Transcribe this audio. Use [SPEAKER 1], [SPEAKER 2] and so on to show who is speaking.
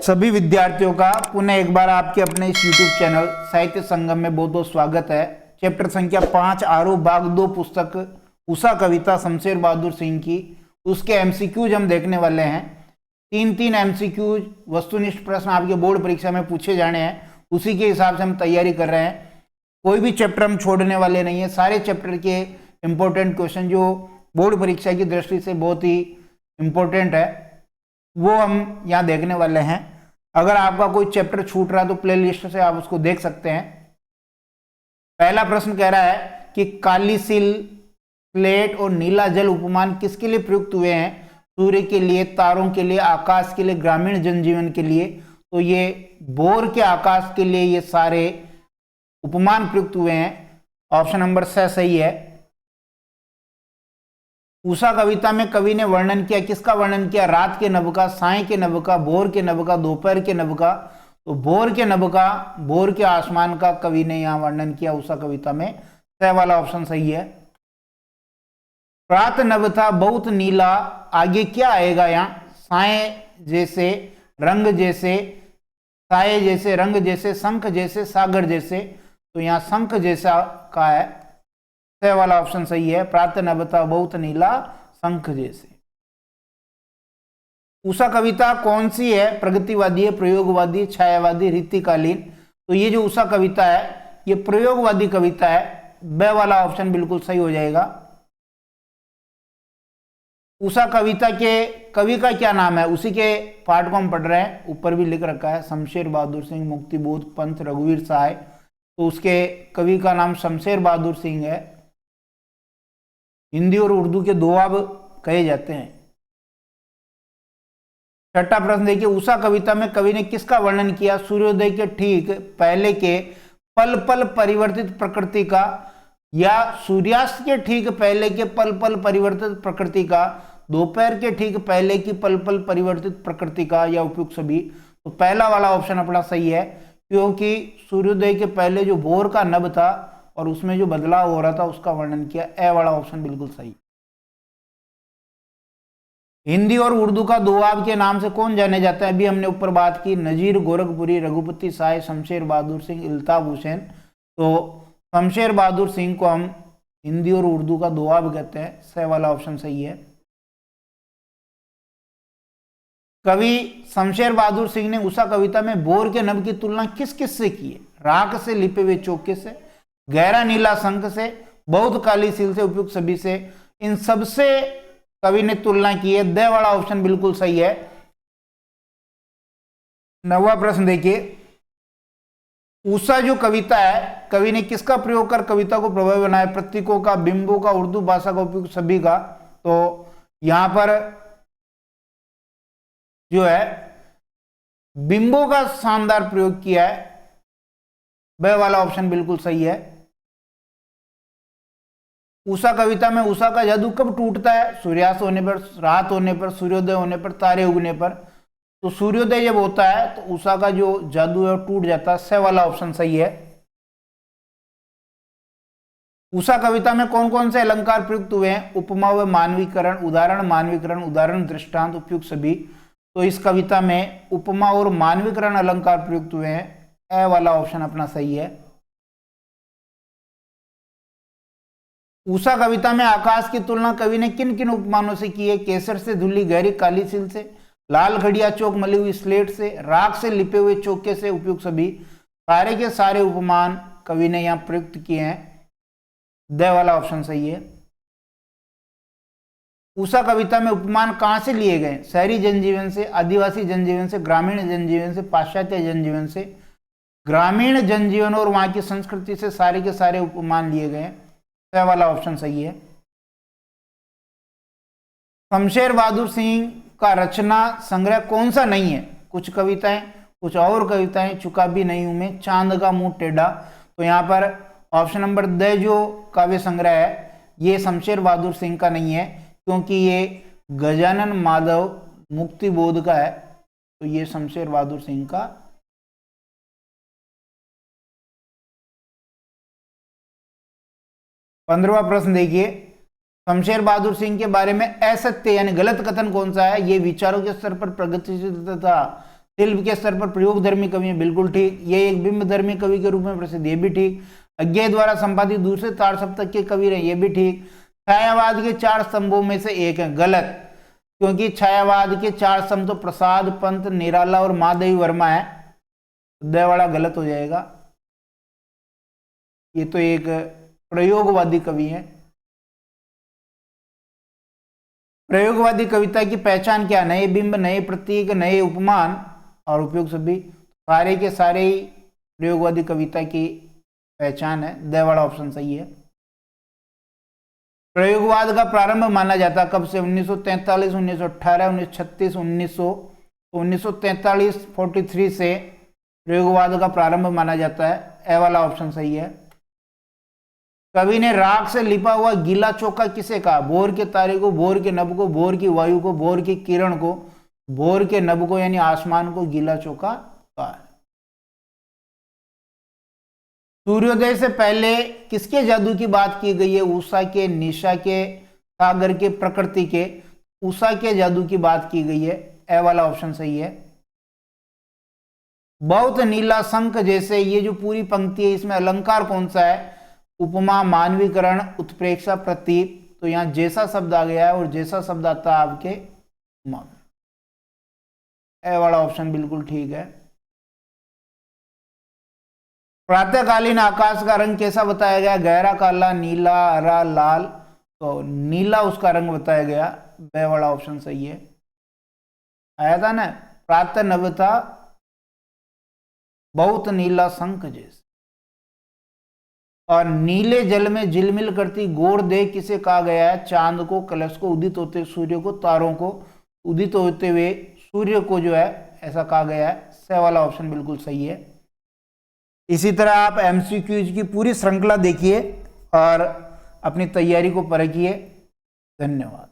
[SPEAKER 1] सभी विद्यार्थियों का पुनः एक बार आपके अपने इस YouTube चैनल साहित्य संगम में बहुत बहुत स्वागत है। चैप्टर संख्या 5 आरोह भाग 2 पुस्तक उषा कविता शमशेर बहादुर सिंह की, उसके एमसीक्यूज हम देखने वाले हैं। तीन एमसीक्यूज वस्तुनिष्ठ प्रश्न आपके बोर्ड परीक्षा में पूछे जाने हैं, उसी के हिसाब से हम तैयारी कर रहे हैं। कोई भी चैप्टर हम छोड़ने वाले नहीं है। सारे चैप्टर के इंपॉर्टेंट क्वेश्चन जो बोर्ड परीक्षा की दृष्टि से बहुत ही इंपॉर्टेंट है वो हम यहाँ देखने वाले हैं। अगर आपका कोई चैप्टर छूट रहा है तो प्लेलिस्ट से आप उसको देख सकते हैं। पहला प्रश्न कह रहा है कि काली सिल, प्लेट और नीला जल उपमान किसके लिए प्रयुक्त हुए हैं? सूर्य के लिए, तारों के लिए, आकाश के लिए, ग्रामीण जनजीवन के लिए। तो ये बोर के आकाश के लिए ये सारे उपमान प्रयुक्त हुए हैं। ऑप्शन नंबर 6 सही है। उषा कविता में कवि ने वर्णन किया, किसका वर्णन किया? रात के नभ का, साय के नभ का, भोर के नभ का, दोपहर के नभ का। तो भोर के नभ का, भोर के आसमान का कवि ने यहां वर्णन किया उषा कविता में। 6 वाला ऑप्शन सही है। प्रात नभ था बहुत नीला, आगे क्या आएगा यहां? साय जैसे, रंग जैसे, साय जैसे, रंग जैसे, शंख जैसे, सागर जैसे। तो यहां शंख जैसा का है। 6 वाला ऑप्शन सही है। प्रात नभ था बहुत नीला, शंख जैसे। उषा कविता कौन सी है? प्रगतिवादी है, प्रयोगवादी, छायावादी, रीतिकालीन। तो ये जो उषा कविता है ये प्रयोगवादी कविता है। ब वाला ऑप्शन बिल्कुल सही हो जाएगा। उषा कविता के कवि का क्या नाम है? उसी के पाठ को हम पढ़ रहे हैं। ऊपर भी लिख रखा है शमशेर बहादुर सिंह, मुक्तिबोध पंथ, रघुवीर सहाय। तो उसके कवि का नाम शमशेर बहादुर सिंह है। हिंदी और उर्दू के दोआब कहे जाते हैं। छठा प्रश्न देखिए, उषा कविता में कवि ने किसका वर्णन किया? सूर्योदय के ठीक पहले के पल पल परिवर्तित प्रकृति का, या सूर्यास्त के ठीक पहले के पल पल परिवर्तित प्रकृति का, दोपहर के ठीक पहले की पल पल परिवर्तित प्रकृति का, या उपयुक्त सभी। तो पहला वाला ऑप्शन अपना सही है, क्योंकि सूर्योदय के पहले जो भोर का नभ था और उसमें जो बदलाव हो रहा था उसका वर्णन किया। ए वाला ऑप्शन बिल्कुल सही। हिंदी और उर्दू का दोआब के नाम से कौन जाने जाता है? अभी हमने ऊपर बात की, नजीर, गोरखपुरी, रघुपति साय, शमशेर बहादुर सिंह, इल्ताफ हुसैन। तो शमशेर बहादुर सिंह को हम हिंदी और उर्दू का दोआब कहते हैं। 6 वाला ऑप्शन सही है। कवि शमशेर बहादुर सिंह ने उषा कविता में भोर के नभ की तुलना किस किस से की है? राख से लिपे हुए चौके से, गहरा नीला शंख से, बहुत काली सील से, उपयुक्त सभी से। इन सब से कवि ने तुलना की है। द वाला ऑप्शन बिल्कुल सही है। 9वां प्रश्न देखिए, उषा जो कविता है कवि ने किसका प्रयोग कर कविता को प्रभावी बनाया? प्रतीकों का, बिंबों का, उर्दू भाषा का, उपयुक्त सभी का। तो यहां पर जो है बिंबों का शानदार प्रयोग किया है। ब वाला ऑप्शन बिल्कुल सही है। उषा कविता में उषा का जादू कब टूटता है? सूर्यास्त होने पर, रात होने पर, सूर्योदय होने पर, तारे उगने पर। तो सूर्योदय जब होता है तो उषा का जो जादू है वो टूट जाता है। 6 वाला ऑप्शन सही है। उषा कविता में कौन कौन से अलंकार प्रयुक्त हुए हैं? उपमा व मानवीकरण, उदाहरण, मानवीकरण, उदाहरण, दृष्टांत, उपयुक्त सभी। तो इस कविता में उपमा और मानवीकरण अलंकार प्रयुक्त हुए हैं। ए वाला ऑप्शन अपना सही है। उषा कविता में आकाश की तुलना कवि ने किन किन उपमानों से की है? केसर से धुली गहरी काली सील से, लाल घड़िया चौक मली हुई स्लेट से, राख से लिपे हुए चौके से, उपयुक्त सभी। सारे के सारे उपमान कवि ने यहां प्रयुक्त किए हैं। द वाला ऑप्शन सही है। उषा कविता में उपमान कहां से लिए गए? शहरी जनजीवन से, आदिवासी जनजीवन से, ग्रामीण जनजीवन से, पाश्चात्य जनजीवन से। ग्रामीण जनजीवन और वहां की संस्कृति से सारे के सारे उपमान लिए गए। 6 वाला ऑप्शन सही है। शमशेर बहादुर सिंह का रचना संग्रह कौन सा नहीं है? कुछ कविताएं, कुछ और कविताएं, चुका भी नहीं हूं मैं, चांद का मुंह टेढ़ा। तो यहां पर ऑप्शन नंबर द जो काव्य संग्रह है ये शमशेर बहादुर सिंह का नहीं है, क्योंकि ये गजानन माधव मुक्तिबोध का है। तो ये शमशेर बहादुर सिंह का। 15वां प्रश्न देखिए, शमशेर बहादुर सिंह के बारे में असत्य यानी गलत कथन कौन सा है? ये विचारों के स्तर पर प्रगतिशील तथा शिल्प के स्तर पर प्रयोगधर्मी कवि हैं, बिल्कुल ठीक। ये एक बिंबधर्मी कवि के रूप में प्रसिद्ध, ये भी ठीक। अज्ञेय द्वारा संपादित दूसरे तार सप्तक के कवि रहे, ये भी ठीक। छायावाद के 4 स्तंभों में से एक है, गलत, क्योंकि छायावाद के 4 स्तंभ तो प्रसाद, पंत, निराला और महादेवी वर्मा है। दयावाड़ा गलत हो जाएगा। ये तो एक प्रयोगवादी कवि है। प्रयोगवादी कविता की पहचान क्या? नए बिंब, नए प्रतीक, नए उपमान और उपयोग सभी। सारे के सारे ही प्रयोगवादी कविता की पहचान है। दयावाड़ा ऑप्शन सही है। प्रयोगवाद का प्रारंभ माना जाता कब से? 1943, 1918, 1936, 1943 43 से प्रयोगवाद का प्रारंभ माना जाता है। ए वाला ऑप्शन सही है। कवि ने राख से लिपा हुआ गीला चौका किसे कहा? भोर के तारे को, भोर के नभ को, भोर की वायु को, भोर की किरण को, भोर के नभ को यानी आसमान को गीला चौका कहा। सूर्योदय से पहले किसके जादू की बात की गई है? उषा के, निशा के, सागर के, प्रकृति के। उषा के जादू की बात की गई है। ए वाला ऑप्शन सही है। बहुत नीला शंख जैसे, ये जो पूरी पंक्ति है इसमें अलंकार कौन सा है? उपमा, मानवीकरण, उत्प्रेक्षा, प्रतीक। तो यहां जैसा शब्द आ गया है और जैसा शब्द आता है आपके उपमा में। ए वाला ऑप्शन बिल्कुल ठीक है। प्रातःकालीन आकाश का रंग कैसा बताया गया? गहरा काला, नीला, हरा, लाल। तो नीला उसका रंग बताया गया। बे वाला ऑप्शन सही है। आया था ना, प्रातः नभता बहुत नीला शंख जैसे। और नीले जल में झिलमिल करती गौर देह किसे कहा गया है? चांद को, कलश को, उदित होते सूर्य को, तारों को, उदित होते हुए सूर्य को जो है ऐसा कहा गया है। से वाला ऑप्शन बिल्कुल सही है। इसी तरह आप एमसीक्यूज की पूरी श्रृंखला देखिए और अपनी तैयारी को परखिए। धन्यवाद।